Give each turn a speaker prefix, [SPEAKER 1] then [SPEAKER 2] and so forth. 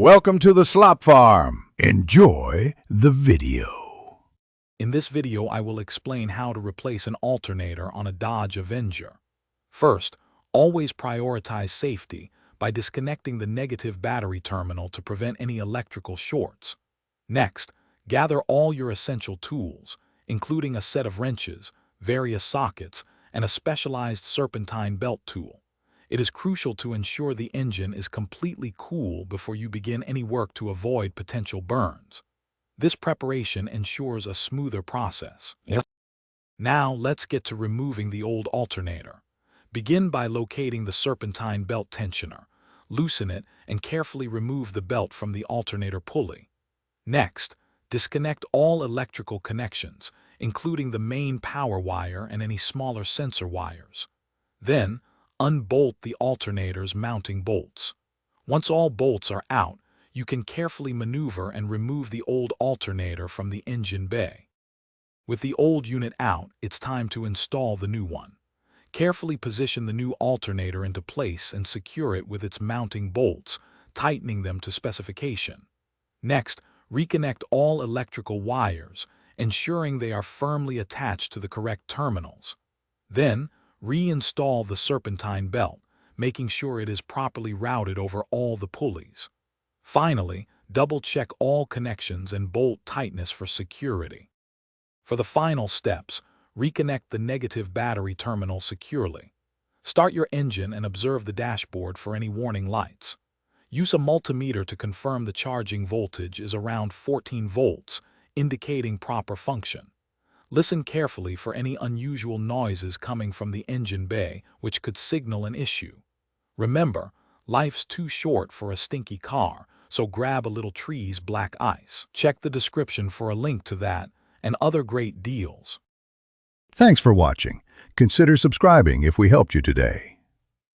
[SPEAKER 1] Welcome to the Slop Farm. Enjoy the video.
[SPEAKER 2] In this video, I will explain how to replace an alternator on a Dodge Avenger. First, always prioritize safety by disconnecting the negative battery terminal to prevent any electrical shorts. Next, gather all your essential tools, including a set of wrenches, various sockets, and a specialized serpentine belt tool. It is crucial to ensure the engine is completely cool before you begin any work to avoid potential burns. This preparation ensures a smoother process. Now let's get to removing the old alternator. Begin by locating the serpentine belt tensioner. Loosen it and carefully remove the belt from the alternator pulley. Next, disconnect all electrical connections, including the main power wire and any smaller sensor wires. Then, unbolt the alternator's mounting bolts. Once all bolts are out, you can carefully maneuver and remove the old alternator from the engine bay. With the old unit out, it's time to install the new one. Carefully position the new alternator into place and secure it with its mounting bolts, tightening them to specification. Next, reconnect all electrical wires, ensuring they are firmly attached to the correct terminals. Then, reinstall the serpentine belt, making sure it is properly routed over all the pulleys. Finally, double-check all connections and bolt tightness for security. For the final steps, reconnect the negative battery terminal securely. Start your engine and observe the dashboard for any warning lights. Use a multimeter to confirm the charging voltage is around 14 volts, indicating proper function. Listen carefully for any unusual noises coming from the engine bay, which could signal an issue. Remember, life's too short for a stinky car, so grab a little Tree's black ice. Check the description for a link to that and other great deals.
[SPEAKER 1] Thanks for watching. Consider subscribing if we helped you today.